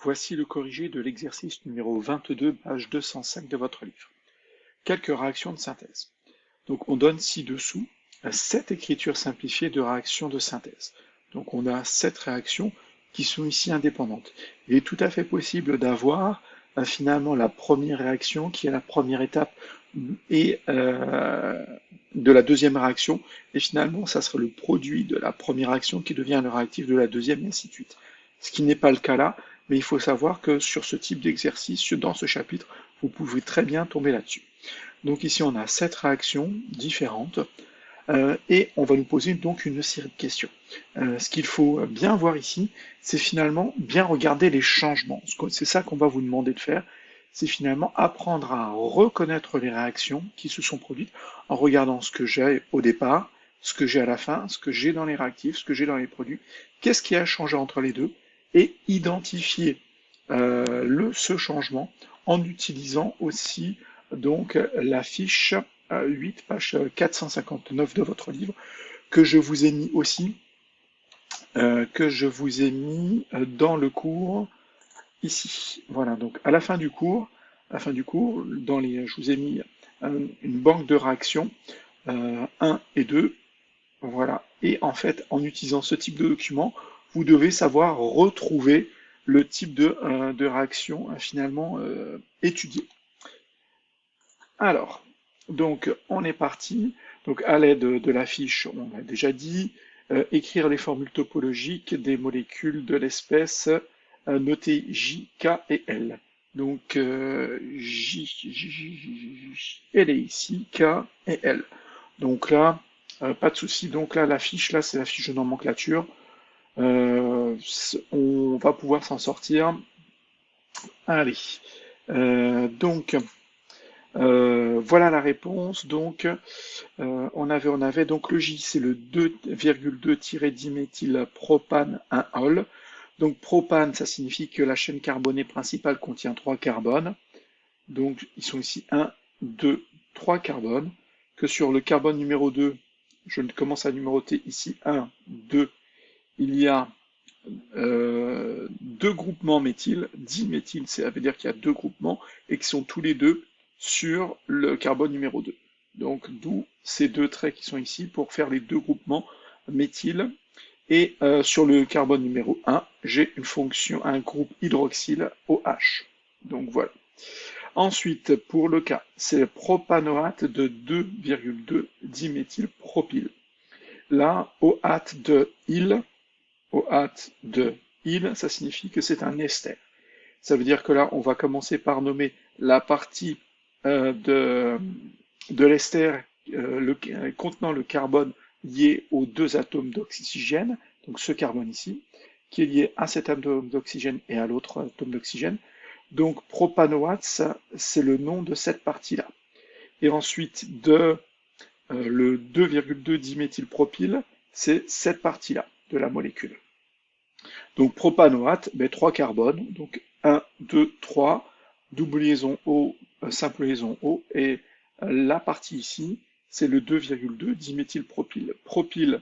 Voici le corrigé de l'exercice numéro 22, page 205 de votre livre. Quelques réactions de synthèse. Donc on donne ci-dessous 7 écritures simplifiées de réactions de synthèse. Donc on a 7 réactions qui sont ici indépendantes. Il est tout à fait possible d'avoir finalement la première réaction qui est la première étape et de la deuxième réaction, et finalement ça sera le produit de la première réaction qui devient le réactif de la deuxième, et ainsi de suite. Ce qui n'est pas le cas là, mais il faut savoir que sur ce type d'exercice, dans ce chapitre, vous pouvez très bien tomber là-dessus. Donc ici on a 7 réactions différentes, et on va nous poser donc une série de questions. Ce qu'il faut bien voir ici, c'est finalement bien regarder les changements. C'est ça qu'on va vous demander de faire, c'est finalement apprendre à reconnaître les réactions qui se sont produites en regardant ce que j'ai au départ, ce que j'ai à la fin, ce que j'ai dans les réactifs, ce que j'ai dans les produits, qu'est-ce qui a changé entre les deux, et identifier ce changement en utilisant aussi donc la fiche 8, page 459 de votre livre, que je vous ai mis aussi, dans le cours ici. Voilà, donc à la fin du cours, je vous ai mis une banque de réactions 1 et 2. Voilà, et en fait, en utilisant ce type de document, vous devez savoir retrouver le type de réaction finalement étudié. Alors, donc on est parti. Donc à l'aide de la fiche, on a déjà dit, écrire les formules topologiques des molécules de l'espèce notées J, K et L. Donc elle est ici, K et L. Donc là, pas de souci. Donc là, la fiche, là, c'est la fiche de nomenclature. On va pouvoir s'en sortir. Allez. Donc, voilà la réponse. Donc, on avait donc le J, c'est le 2,2-diméthylpropane 1-ol. Donc, propane, ça signifie que la chaîne carbonée principale contient 3 carbones. Donc, ils sont ici 1, 2, 3 carbones. Que sur le carbone numéro 2, je commence à numéroter ici 1, 2, il y a deux groupements méthyl, diméthyl, ça veut dire qu'il y a deux groupements et qui sont tous les deux sur le carbone numéro 2. Donc d'où ces deux traits qui sont ici pour faire les deux groupements méthyl. Et sur le carbone numéro 1, j'ai une fonction, un groupe hydroxyle OH. Donc voilà. Ensuite, pour le cas, c'est le propanoate de 2,2 diméthylpropyle. Là, OH de il, OH de il, ça signifie que c'est un ester. Ça veut dire que là, on va commencer par nommer la partie de l'ester contenant le carbone lié aux deux atomes d'oxygène, donc ce carbone ici, qui est lié à cet atome d'oxygène et à l'autre atome d'oxygène. Donc propanoate, c'est le nom de cette partie-là. Et ensuite, le 2,2 diméthylpropyle, c'est cette partie-là de la molécule. Donc propanoate, 3 carbones, donc 1, 2, 3, double liaison O, simple liaison O, et la partie ici, c'est le 2,2 diméthylpropyle. Propyle,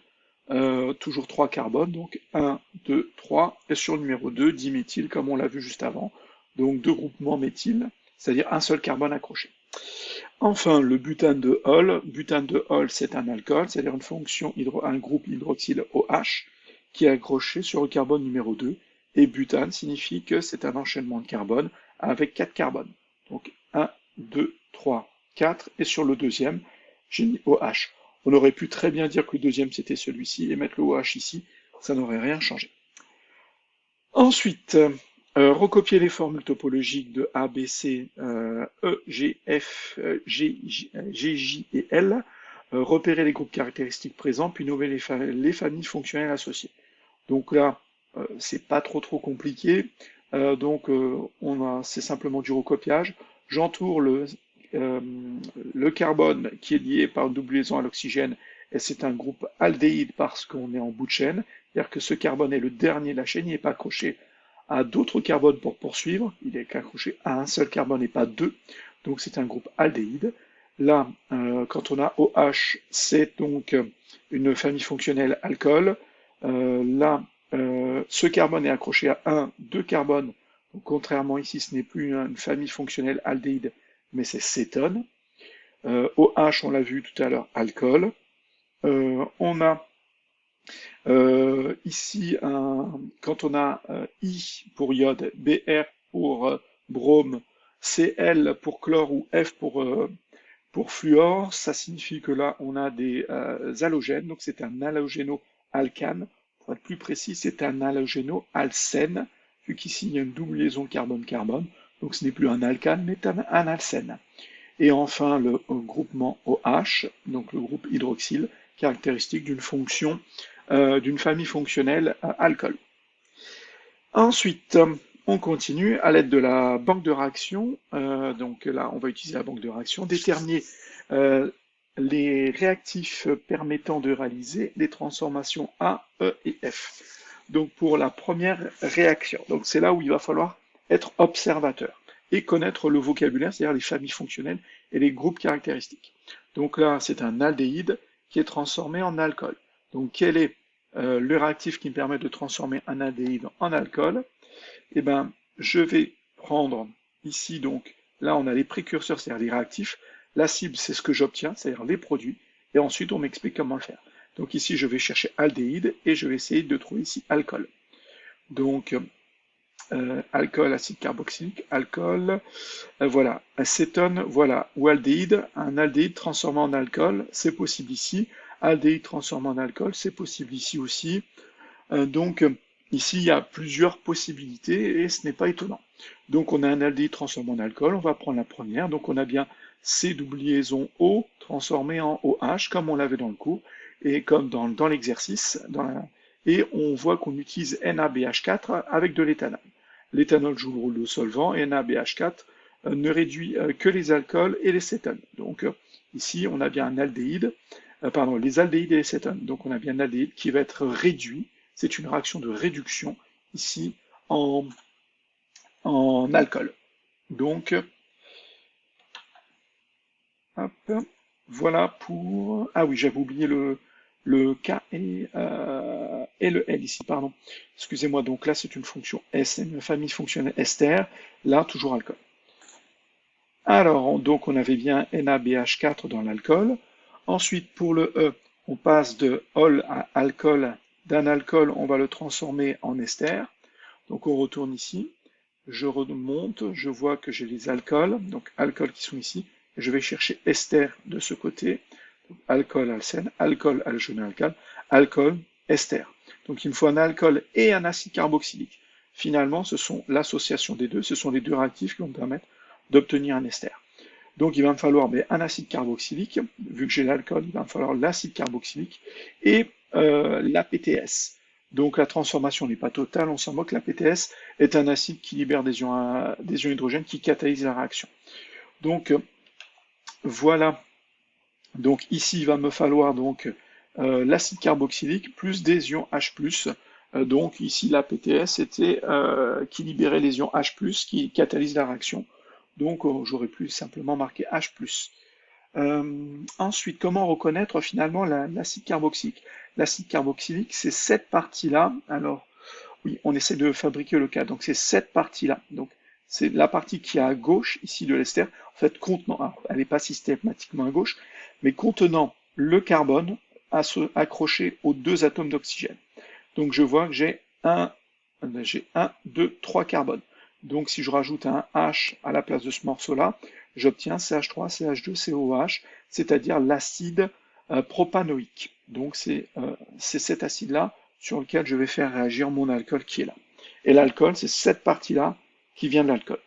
toujours 3 carbones, donc 1, 2, 3, et sur le numéro 2, diméthyl, comme on l'a vu juste avant, donc deux groupements méthyl, c'est-à-dire un seul carbone accroché. Enfin, le butane de Hall. Butane de Hall, c'est un alcool, c'est-à-dire un groupe hydroxyle OH qui est accroché sur le carbone numéro 2. Et butane signifie que c'est un enchaînement de carbone avec 4 carbones. Donc 1, 2, 3, 4. Et sur le deuxième, j'ai mis OH. On aurait pu très bien dire que le deuxième c'était celui-ci et mettre le OH ici, ça n'aurait rien changé. Ensuite, recopier les formules topologiques de A, B, C, E, G, F, G, J et L, repérer les groupes caractéristiques présents, puis nommer les familles fonctionnelles associées. Donc là, c'est pas trop compliqué. C'est simplement du recopiage. J'entoure le carbone qui est lié par une double liaison à l'oxygène, et c'est un groupe aldéhyde parce qu'on est en bout de chaîne. C'est-à-dire que ce carbone est le dernier de la chaîne, il n'est pas accroché à d'autres carbones pour poursuivre, il est accroché à un seul carbone et pas deux, donc c'est un groupe aldéhyde. Là, quand on a OH, c'est donc une famille fonctionnelle alcool. Là, ce carbone est accroché à 2 carbones, Donc, contrairement ici, ce n'est plus une famille fonctionnelle aldéhyde, mais c'est cétone. OH, on l'a vu tout à l'heure, alcool. On a ici, quand on a I pour iode, Br pour brome, Cl pour chlore ou F pour fluor, ça signifie que là, on a des halogènes, donc c'est un halogéno-alcane. Pour être plus précis, c'est un halogéno-alcène, vu qu'ici, il y a une double liaison carbone-carbone, donc ce n'est plus un alcane, mais un alcène. Et enfin, le groupement OH, donc le groupe hydroxyle, caractéristique d'une famille fonctionnelle alcool. Ensuite, on continue à l'aide de la banque de réaction. Donc là, on va utiliser la banque de réaction, déterminer les réactifs permettant de réaliser les transformations A, E et F. Donc pour la première réaction, donc c'est là où il va falloir être observateur et connaître le vocabulaire, c'est-à-dire les familles fonctionnelles et les groupes caractéristiques. Donc là, c'est un aldéhyde qui est transformé en alcool. Donc quel est le réactif qui me permet de transformer un aldéhyde en alcool? Eh bien, je vais prendre ici, donc, là, on a les précurseurs, c'est-à-dire les réactifs. La cible, c'est ce que j'obtiens, c'est-à-dire les produits. Et ensuite, on m'explique comment le faire. Donc ici, je vais chercher aldéhyde et je vais essayer de trouver ici alcool. Donc, alcool, acide carboxylique, alcool, voilà, acétone, voilà, ou aldéhyde, un aldéhyde transformé en alcool, c'est possible ici. Aldéhyde transformé en alcool, c'est possible ici aussi. Donc, ici, il y a plusieurs possibilités et ce n'est pas étonnant. Donc, on a un aldéhyde transformé en alcool, on va prendre la première. Donc, on a bien C double liaison O transformé en OH, comme on l'avait dans le cours, et comme dans l'exercice. Et on voit qu'on utilise NaBH4 avec de l'éthanol. L'éthanol joue le rôle de solvant et NaBH4 ne réduit que les alcools et les cétones. Donc, ici, on a bien un aldéhyde, les aldéhydes et les cétones. Donc, on a bien un aldéhyde qui va être réduit. C'est une réaction de réduction ici en alcool. Donc, hop, voilà pour... Ah oui, j'avais oublié le K et le L ici, pardon. Excusez-moi, donc là c'est une fonction S, une famille fonctionnelle ester, là toujours alcool. Alors, donc on avait bien NaBH4 dans l'alcool. Ensuite, pour le E, on passe de ol à alcool. D'un alcool, on va le transformer en ester. Donc on retourne ici. Je remonte, je vois que j'ai les alcools, donc alcools qui sont ici. Je vais chercher ester de ce côté. Donc, alcool, alcène, alcool, halogène-alcane, alcool, ester. Donc il me faut un alcool et un acide carboxylique. Finalement, ce sont l'association des deux, ce sont les deux réactifs qui vont me permettre d'obtenir un ester. Donc il va me falloir un acide carboxylique, vu que j'ai l'alcool, il va me falloir l'acide carboxylique et l'APTS. Donc la transformation n'est pas totale, on s'en moque, l'APTS est un acide qui libère des ions hydrogène qui catalysent la réaction. Donc voilà, donc ici il va me falloir donc l'acide carboxylique plus des ions H+. Donc ici l'APTS était qui libérait les ions H+, qui catalysent la réaction. Donc j'aurais pu simplement marquer H+. Ensuite, comment reconnaître finalement l'acide carboxylique? L'acide carboxylique, c'est cette partie-là. Alors, oui, on essaie de fabriquer le cas. Donc, c'est cette partie-là. Donc, c'est la partie qui est à gauche, ici, de l'ester. En fait, contenant, alors, elle n'est pas systématiquement à gauche, mais contenant le carbone accroché aux deux atomes d'oxygène. Donc, je vois que j'ai 1, 2, 3 carbones. Donc, si je rajoute un H à la place de ce morceau-là, j'obtiens CH3, CH2, COH, c'est-à-dire l'acide propanoïque. Donc, c'est cet acide-là sur lequel je vais faire réagir mon alcool qui est là. Et l'alcool, c'est cette partie-là qui vient de l'alcool.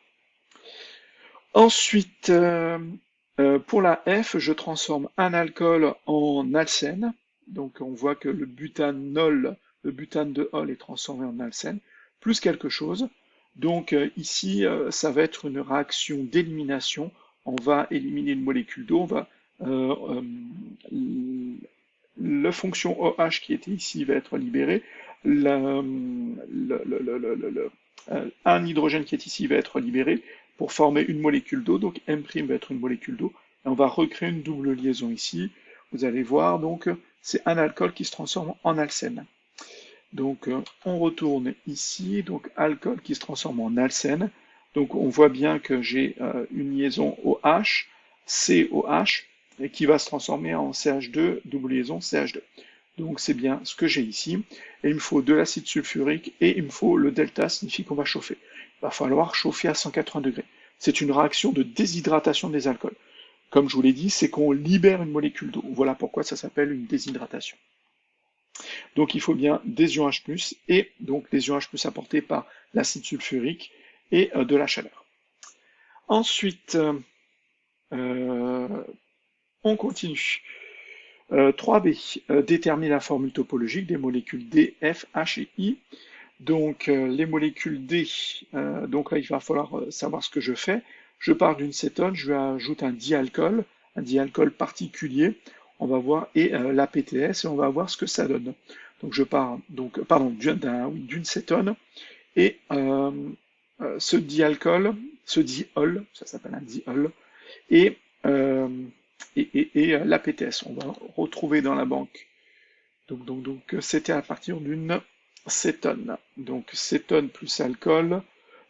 Ensuite, pour la F, je transforme un alcool en alcène. Donc, on voit que le butane de ol est transformé en alcène, plus quelque chose. Donc ici, ça va être une réaction d'élimination. On va éliminer une molécule d'eau. La fonction OH qui était ici va être libérée. Un hydrogène qui est ici va être libéré pour former une molécule d'eau. Donc M' va être une molécule d'eau. Et on va recréer une double liaison ici. Vous allez voir, donc, c'est un alcool qui se transforme en alcène. Donc on retourne ici, donc alcool qui se transforme en alcène. Donc on voit bien que j'ai une liaison OH, COH, et qui va se transformer en CH2, double liaison CH2. Donc c'est bien ce que j'ai ici. Et il me faut de l'acide sulfurique et il me faut le delta, signifie qu'on va chauffer. Il va falloir chauffer à 180 degrés. C'est une réaction de déshydratation des alcools. Comme je vous l'ai dit, c'est qu'on libère une molécule d'eau. Voilà pourquoi ça s'appelle une déshydratation. Donc il faut bien des ions H+, et donc des ions H+ apportés par l'acide sulfurique et de la chaleur. Ensuite, on continue. 3b, détermine la formule topologique des molécules D, F, H et I. Donc les molécules D, donc là il va falloir savoir ce que je fais. Je pars d'une cétone, je lui ajoute un dialcool particulier, on va voir, et la PTS, et on va voir ce que ça donne. Donc je pars d'une cétone, et ce dialcool, ce diol, ça s'appelle un diol, et, la PTS, on va retrouver dans la banque. Donc c'était à partir d'une cétone. Donc cétone plus alcool.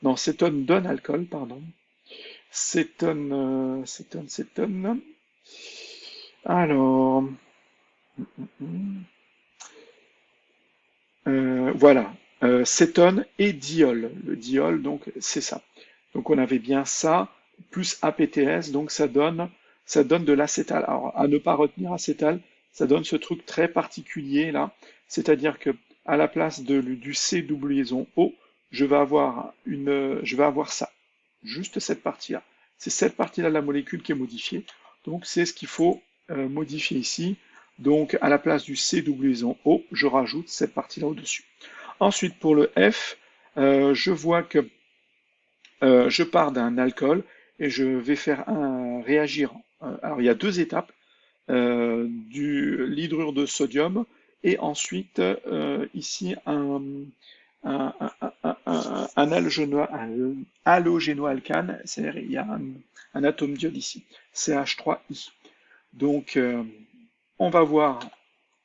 Non, cétone donne alcool, pardon. Cétone. Alors. Voilà. Cétone et diol. Le diol, donc, c'est ça. Donc on avait bien ça, plus APTS, donc ça donne de l'acétal. Alors, à ne pas retenir acétal, ça donne ce truc très particulier là, c'est-à-dire que à la place du C double liaison O, je vais avoir ça, juste cette partie-là. C'est cette partie-là de la molécule qui est modifiée. Donc c'est ce qu'il faut modifier ici. Donc à la place du C double liaison O, je rajoute cette partie-là au-dessus. Ensuite pour le F, je vois que je pars d'un alcool et je vais faire réagir. Alors il y a deux étapes, l'hydrure de sodium et ensuite ici un, halogénoalcane, c'est-à-dire il y a un atome d'iode ici, CH3I. Donc on va voir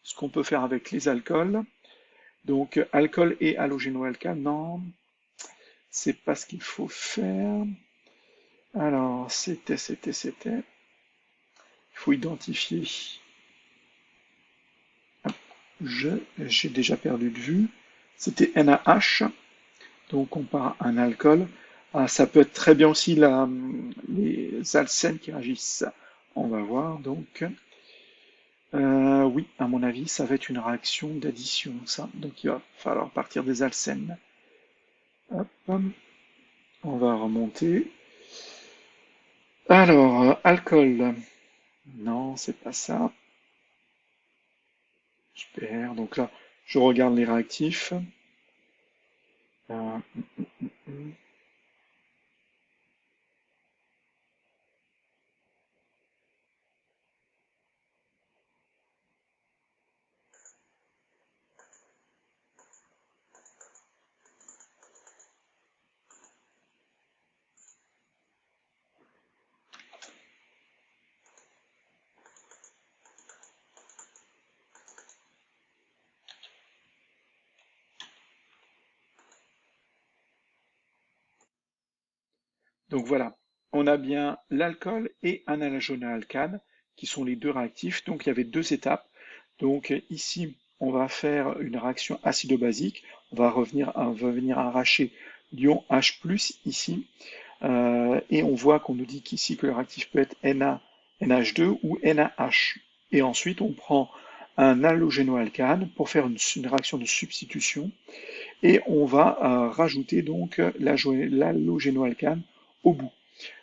ce qu'on peut faire avec les alcools. Donc alcool et halogénoalcane, non, c'est pas ce qu'il faut faire. Alors, c'était. Il faut identifier. J'ai déjà perdu de vue. C'était NaH. Donc, on part un alcool. Ah, ça peut être très bien aussi les alcènes qui réagissent. On va voir donc. Oui, à mon avis, ça va être une réaction d'addition, ça. Donc, il va falloir partir des alcènes. Hop. On va remonter. Alors, alcool. Non, c'est pas ça. Super. Donc là, je regarde les réactifs. Euh, Donc voilà, on a bien l'alcool et un halogénoalcane qui sont les deux réactifs. Donc il y avait deux étapes. Donc ici, on va faire une réaction acido-basique. On va venir arracher l'ion H+ ici. Et on voit qu'on nous dit qu'ici que le réactif peut être NH2 ou NaH. Et ensuite, on prend un halogénoalcane pour faire une réaction de substitution. Et on va rajouter donc l'halogénoalcane au bout.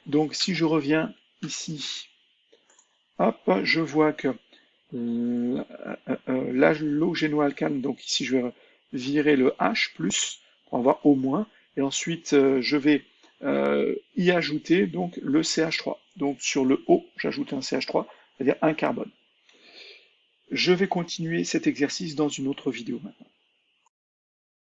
Donc si je reviens ici, hop, je vois que l'halogénoalcane, donc ici je vais virer le H+, pour avoir au moins, et ensuite je vais y ajouter donc le CH3. Donc sur le O, j'ajoute un CH3, c'est-à-dire un carbone. Je vais continuer cet exercice dans une autre vidéo maintenant.